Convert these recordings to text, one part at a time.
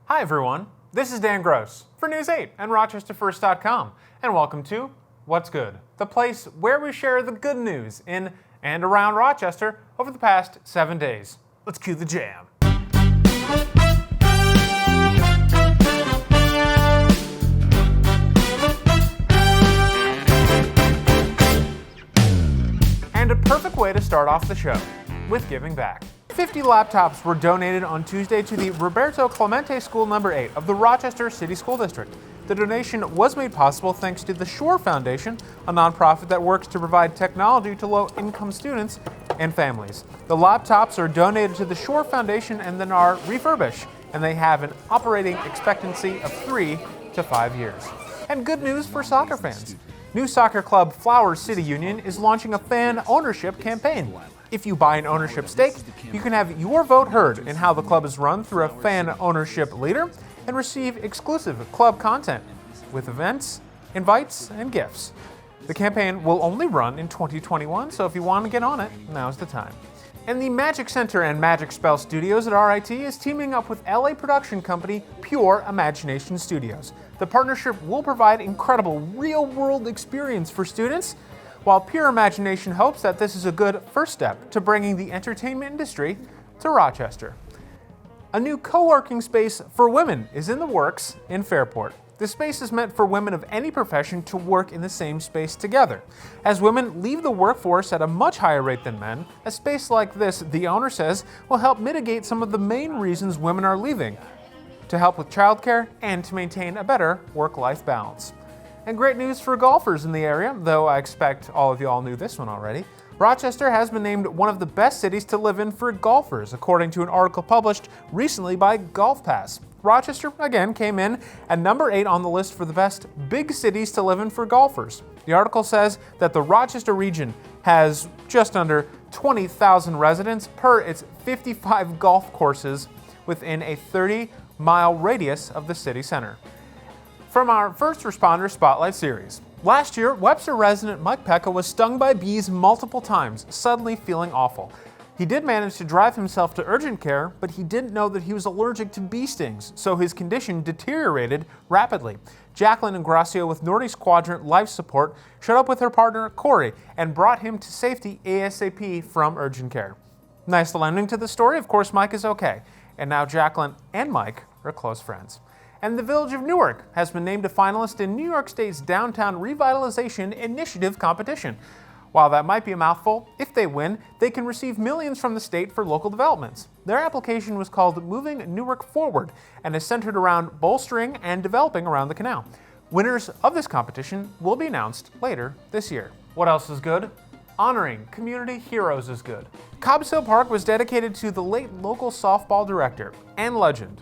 Hi everyone, this is Dan Gross for News 8 and RochesterFirst.com, and welcome to What's Good, the place where we share the good news in and around Rochester over the past 7 days. Let's cue the jam. And a perfect way to start off the show with giving back. 50 laptops were donated on Tuesday to the Roberto Clemente School No. 8 of the Rochester City School District. The donation was made possible thanks to the Shore Foundation, a nonprofit that works to provide technology to low-income students and families. The laptops are donated to the Shore Foundation and then are refurbished, and they have an operating expectancy of 3 to 5 years. And good news for soccer fans. New soccer club Flowers City Union is launching a fan ownership campaign. If you buy an ownership stake, you can have your vote heard in how the club is run through a fan ownership leader and receive exclusive club content with events, invites, and gifts. The campaign will only run in 2021, so if you want to get on it, now's the time. And the Magic Center and Magic Spell Studios at RIT is teaming up with LA production company Pure Imagination Studios. The partnership will provide incredible real-world experience for students, while Pure Imagination hopes that this is a good first step to bringing the entertainment industry to Rochester. A new co-working space for women is in the works in Fairport. The space is meant for women of any profession to work in the same space together. As women leave the workforce at a much higher rate than men, a space like this, the owner says, will help mitigate some of the main reasons women are leaving, to help with childcare and to maintain a better work-life balance. And great news for golfers in the area, though I expect all of y'all knew this one already. Rochester has been named one of the best cities to live in for golfers, according to an article published recently by Golf Pass. Rochester, again, came in at number 8 on the list for the best big cities to live in for golfers. The article says that the Rochester region has just under 20,000 residents per its 55 golf courses within a 30-mile radius of the city center. From our First Responder Spotlight series. Last year, Webster resident Mike Pekka was stung by bees multiple times, suddenly feeling awful. He did manage to drive himself to urgent care, but he didn't know that he was allergic to bee stings, so his condition deteriorated rapidly. Jacqueline Ingracio with Northeast Quadrant Life Support showed up with her partner, Corey, and brought him to safety ASAP from urgent care. Nice landing to the story, of course Mike is okay, and now Jacqueline and Mike are close friends. And the village of Newark has been named a finalist in New York State's Downtown Revitalization Initiative competition. While that might be a mouthful, if they win, they can receive millions from the state for local developments. Their application was called Moving Newark Forward and is centered around bolstering and developing around the canal. Winners of this competition will be announced later this year. What else is good? Honoring community heroes is good. Cobbs Hill Park was dedicated to the late local softball director and legend,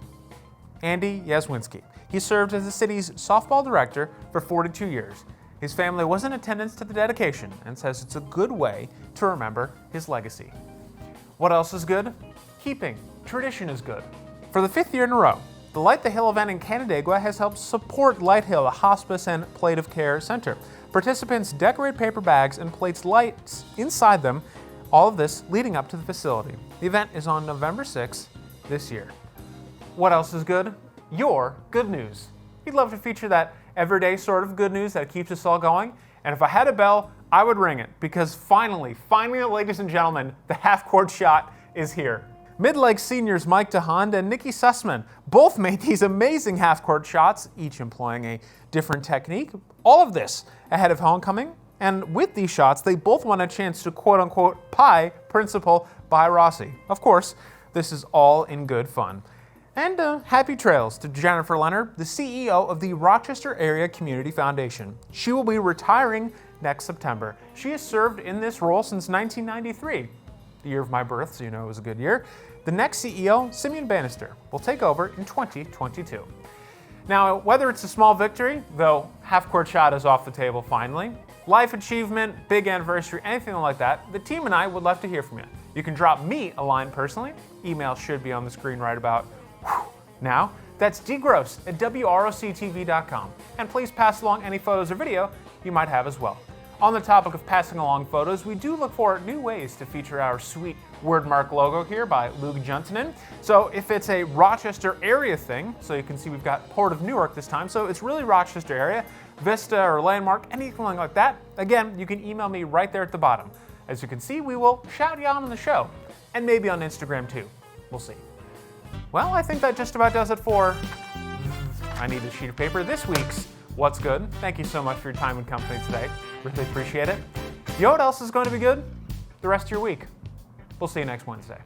Andy Yaswinski. He served as the city's softball director for 42 years. His family was in attendance to the dedication and says it's a good way to remember his legacy. What else is good? Keeping tradition is good. For the 5th year in a row, the Light the Hill event in Canandaigua has helped support Light Hill, a hospice and palliative care center. Participants decorate paper bags and place lights inside them, all of this leading up to the facility. The event is on November 6th this year. What else is good? Your good news. We'd love to feature that everyday sort of good news that keeps us all going. And if I had a bell, I would ring it because finally, ladies and gentlemen, the half-court shot is here. Mid-Lake seniors Mike DeHond and Nikki Sussman both made these amazing half-court shots, each employing a different technique. All of this ahead of homecoming. And with these shots, they both won a chance to quote-unquote pie Principal WROC. Of course, this is all in good fun. And happy trails to Jennifer Leonard, the CEO of the Rochester Area Community Foundation. She will be retiring next September. She has served in this role since 1993, the year of my birth, so you know it was a good year. The next CEO, Simeon Bannister, will take over in 2022. Now, whether it's a small victory, though half-court shot is off the table finally, life achievement, big anniversary, anything like that, the team and I would love to hear from you. You can drop me a line personally. Email should be on the screen right about now. That's dgross at WROCTV.com. And please pass along any photos or video you might have as well. On the topic of passing along photos, we do look for new ways to feature our sweet wordmark logo here by Luke Juntonen. So if it's a Rochester area thing, so you can see we've got Port of Newark this time, so it's really Rochester area, vista or landmark, anything like that, again, you can email me right there at the bottom. As you can see, we will shout you out on the show, and maybe on Instagram too. We'll see. Well, I think that just about does it for I Need a Sheet of Paper, this week's What's Good. Thank you so much for your time and company today. Really appreciate it. You know what else is going to be good? The rest of your week. We'll see you next Wednesday.